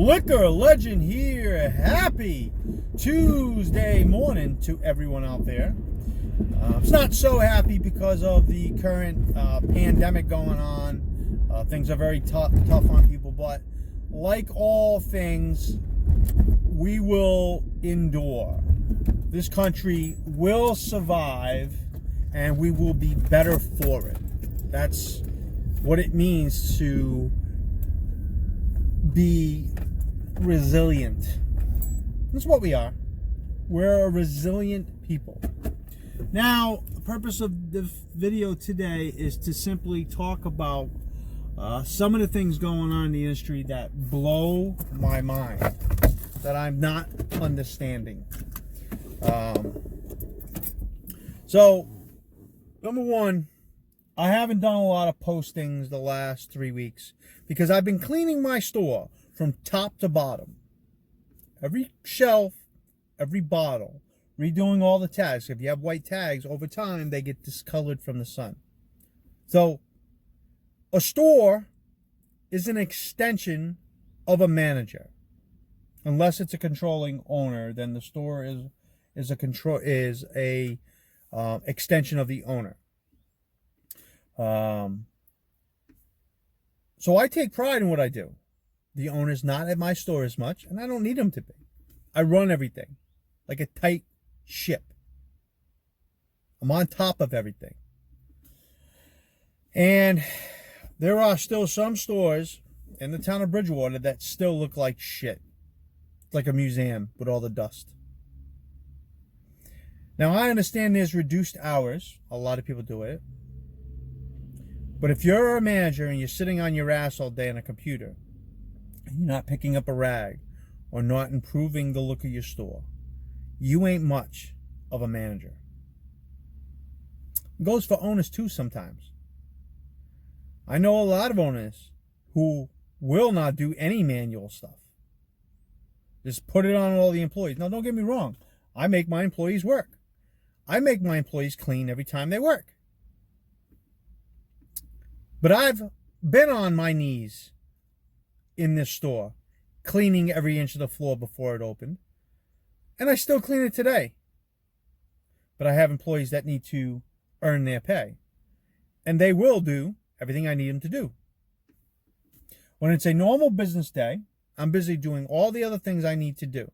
Liquor Legend here. Happy Tuesday morning to everyone out there. It's not so happy because of the current pandemic going on. Things are very tough on people, but like all things, we will endure. This country will survive, and we will be better for it. That's what it means to be resilient. That's what we are. We're a resilient people. Now, the purpose of the video today is to simply talk about some of the things going on in the industry that blow my mind, that I'm not understanding. So, number one, I haven't done a lot of postings the last 3 weeks because I've been cleaning my store from top to bottom. Every shelf, every bottle, redoing all the tags. If you have white tags, over time they get discolored from the sun. So, a store is an extension of a manager. Unless it's a controlling owner, then the store is a extension of the owner. So I take pride in what I do. The owner's not at my store as much, and I don't need him to be. I run everything like a tight ship. I'm on top of everything. And there are still some stores in the town of Bridgewater that still look like shit. Like a museum with all the dust. Now, I understand there's reduced hours. A lot of people do it. But if you're a manager and you're sitting on your ass all day on a computer, and you're not picking up a rag or not improving the look of your store, you ain't much of a manager. It goes for owners too sometimes. I know a lot of owners who will not do any manual stuff. Just put it on all the employees. Now, don't get me wrong. I make my employees work. I make my employees clean every time they work. But I've been on my knees in this store, cleaning every inch of the floor before it opened. And I still clean it today. But I have employees that need to earn their pay. And they will do everything I need them to do. When it's a normal business day, I'm busy doing all the other things I need to do.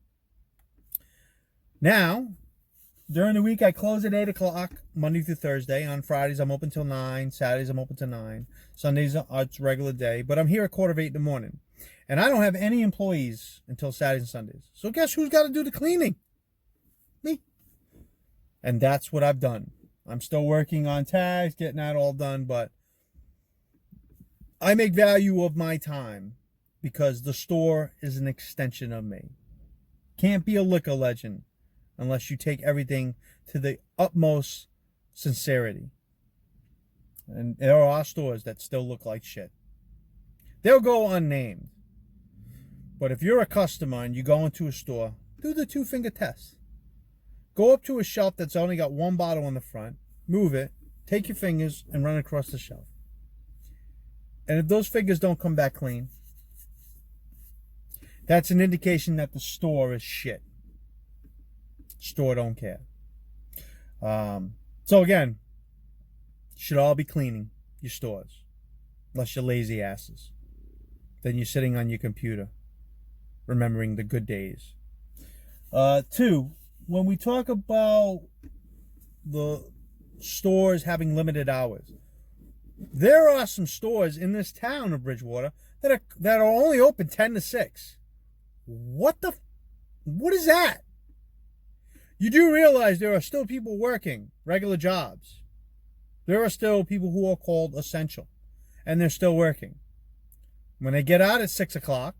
Now, during the week, I close at 8 o'clock, Monday through Thursday. On Fridays, I'm open till 9. Saturdays, I'm open till 9. Sundays, it's regular day. But I'm here at 7:45 in the morning. And I don't have any employees until Saturdays and Sundays. So guess who's got to do the cleaning? Me. And that's what I've done. I'm still working on tags, getting that all done. But I make value of my time because the store is an extension of me. Can't be a liquor legend unless you take everything to the utmost sincerity. And there are stores that still look like shit. They'll go unnamed. But if you're a customer and you go into a store, do the 2-finger test. Go up to a shelf that's only got one bottle on the front, move it, take your fingers and run across the shelf. And if those fingers don't come back clean, that's an indication that the store is shit. Store don't care. So again, should all be cleaning your stores, unless you're lazy asses. Then you're sitting on your computer, remembering the good days. 2, when we talk about the stores having limited hours, there are some stores in this town of Bridgewater that are only open 10 to 6. What is that? You do realize there are still people working regular jobs. There are still people who are called essential, and they're still working. When they get out at 6 o'clock,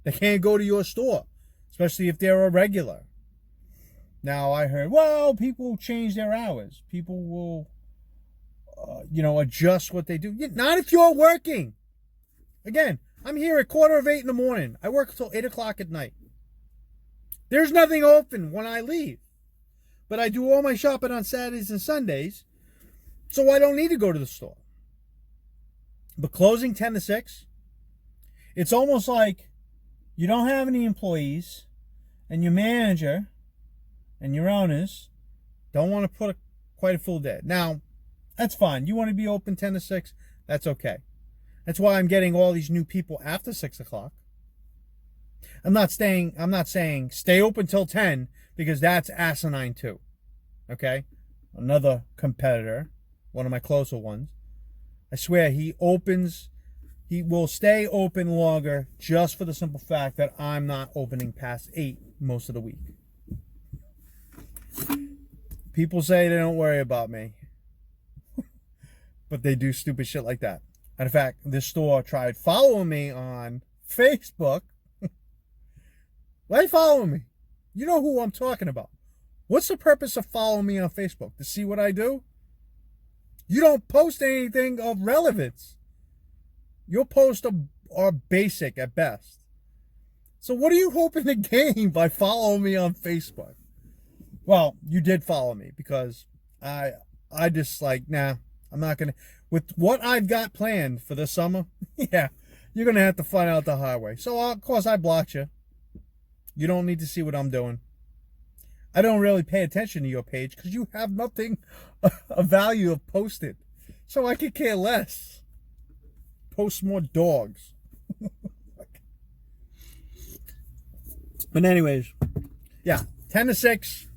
they can't go to your store, especially if they're a regular. Now, I heard, well, people change their hours. People will, adjust what they do. Not if you're working. Again, I'm here at 7:45 in the morning. I work until 8 o'clock at night. There's nothing open when I leave. But I do all my shopping on Saturdays and Sundays, so I don't need to go to the store. But closing 10 to 6, it's almost like you don't have any employees, and your manager and your owners don't want to put quite a full day. Now, that's fine. You want to be open 10 to 6, that's okay. That's why I'm getting all these new people after 6 o'clock. I'm not saying stay open till 10, because that's asinine too. Okay? Another competitor, one of my closer ones, I swear he will stay open longer just for the simple fact that I'm not opening past 8 most of the week. People say they don't worry about me, but they do stupid shit like that. And in fact, this store tried following me on Facebook. Why are you following me? You know who I'm talking about. What's the purpose of following me on Facebook? To see what I do? You don't post anything of relevance. Your posts are basic at best. So what are you hoping to gain by following me on Facebook? Well, you did follow me, because I just like, nah, I'm not going to. With what I've got planned for this summer, yeah, you're going to have to find out the hard way. So, of course, I blocked you. You don't need to see what I'm doing. I don't really pay attention to your page because you have nothing of value of posted. So I could care less. Post more dogs. But anyways, yeah, 10 to 6,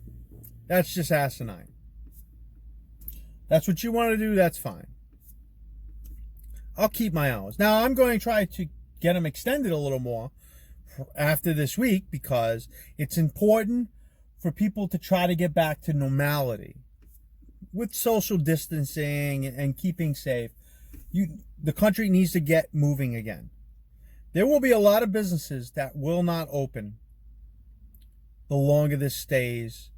that's just asinine. That's what you want to do, that's fine. I'll keep my hours. Now, I'm going to try to get them extended a little more after this week, because it's important for people to try to get back to normality with social distancing and keeping safe. The country needs to get moving again. There will be a lot of businesses that will not open the longer this stays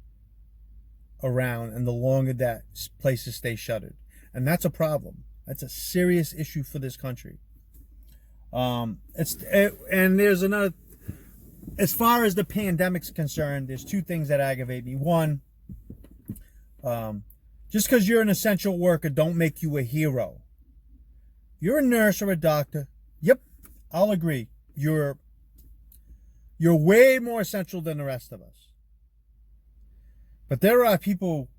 around and the longer that places stay shuttered. And that's a problem. That's a serious issue for this country. And there's another. As far as the pandemic's concerned, there's two things that aggravate me. One, just because you're an essential worker, don't make you a hero. You're a nurse or a doctor. Yep, I'll agree. You're way more essential than the rest of us. But there are people,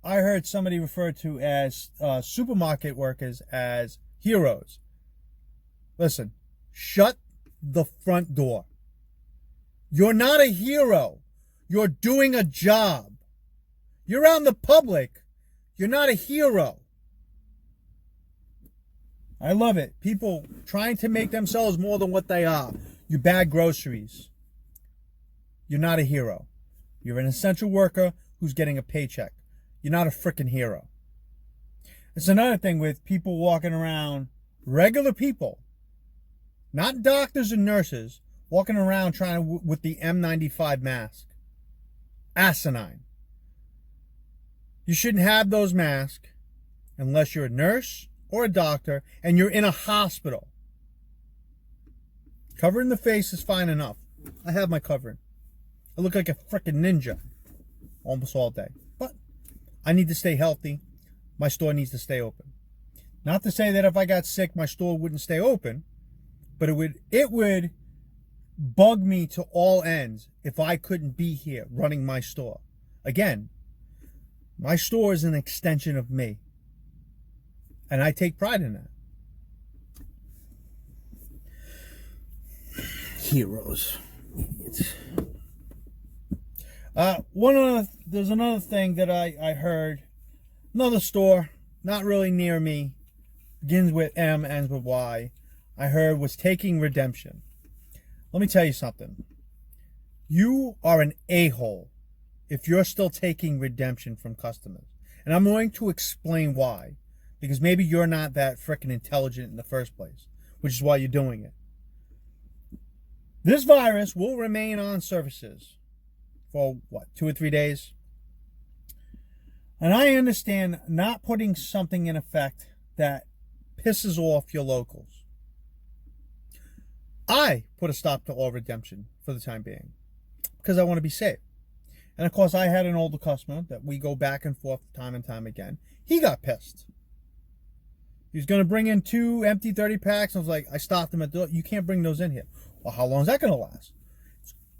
I heard somebody refer to as supermarket workers as heroes. Listen, shut the front door. You're not a hero. You're doing a job. You're out in the public. You're not a hero. I love it. People trying to make themselves more than what they are. You bag groceries. You're not a hero. You're an essential worker who's getting a paycheck. You're not a freaking hero. It's another thing with people walking around, regular people, not doctors and nurses, walking around with the N95 mask. Asinine. You shouldn't have those masks unless you're a nurse or a doctor and you're in a hospital. Covering the face is fine enough. I have my covering. I look like a freaking ninja almost all day. But I need to stay healthy. My store needs to stay open. Not to say that if I got sick, my store wouldn't stay open, but it would bug me to all ends if I couldn't be here running my store. Again, my store is an extension of me, and I take pride in that. Heroes. Idiots. There's another thing that I heard. Another store, not really near me, begins with M, ends with Y, I heard was taking redemption. Let me tell you something. You are an a-hole if you're still taking redemption from customers. And I'm going to explain why. Because maybe you're not that freaking intelligent in the first place, which is why you're doing it. This virus will remain on services for, 2 or 3 days? And I understand not putting something in effect that pisses off your locals. I put a stop to all redemption for the time being because I want to be safe. And of course, I had an older customer that we go back and forth time and time again. He got pissed. He was going to bring in 2 empty 30 packs. I was like, I stopped him at the door. You can't bring those in here. Well, how long is that going to last?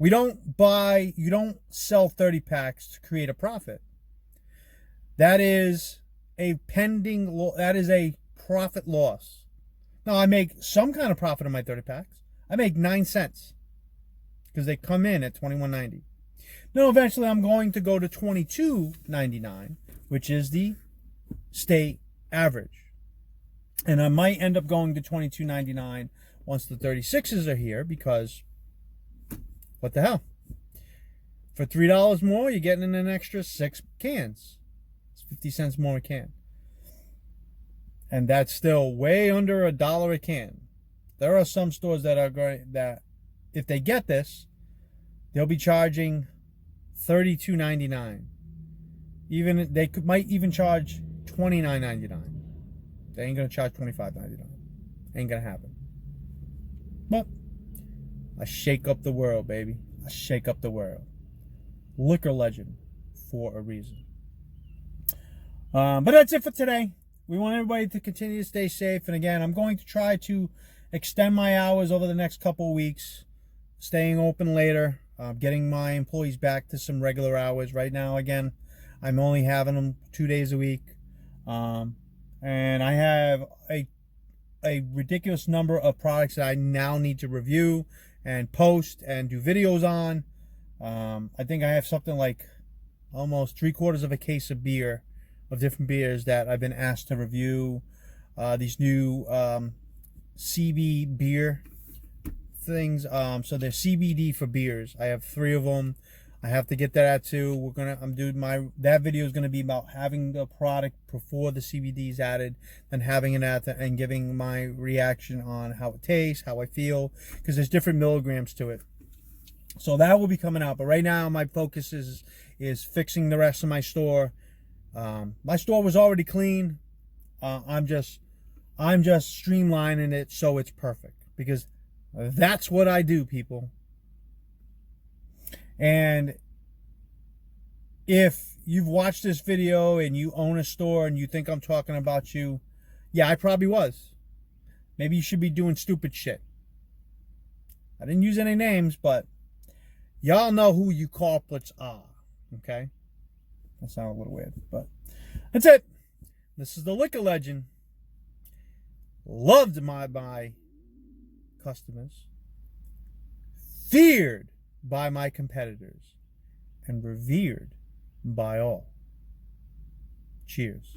You don't sell 30 packs to create a profit. That is a that is a profit loss. Now, I make some kind of profit on my 30 packs. I make 9 cents because they come in at $21.90. Now, eventually I'm going to go to $22.99, which is the state average. And I might end up going to $22.99 once the 36s are here, because what the hell? For $3 more, you're getting an extra 6 cans. It's 50 cents more a can. And that's still way under $1 a can. There are some stores that are going, that if they get this, they'll be charging $32.99. Even they might even charge $29.99. They ain't gonna charge $25.99. Ain't gonna happen. But I shake up the world, baby. I shake up the world. Liquor legend for a reason. But that's it for today. We want everybody to continue to stay safe. And again, I'm going to try to extend my hours over the next couple of weeks, staying open later, getting my employees back to some regular hours. Right now, again, I'm only having them 2 days a week. And I have a ridiculous number of products that I now need to review and post and do videos on. I think I have something like almost 3/4 of a case of beer, of different beers that I've been asked to review. These new CB beer things. So they're CBD for beers. I have 3 of them. I have to get that out too. That video is gonna be about having the product before the CBD is added, and having it at and giving my reaction on how it tastes, how I feel, because there's different milligrams to it. So that will be coming out. But right now my focus is fixing the rest of my store. My store was already clean. I'm just streamlining it so it's perfect, because that's what I do, people. And if you've watched this video and you own a store and you think I'm talking about you, yeah, I probably was. Maybe you should be doing stupid shit. I didn't use any names, but y'all know who you culprits are, okay? That sounded a little weird, but that's it. This is the Liquor Legend. Loved by my customers, feared by my competitors, and revered by all. Cheers.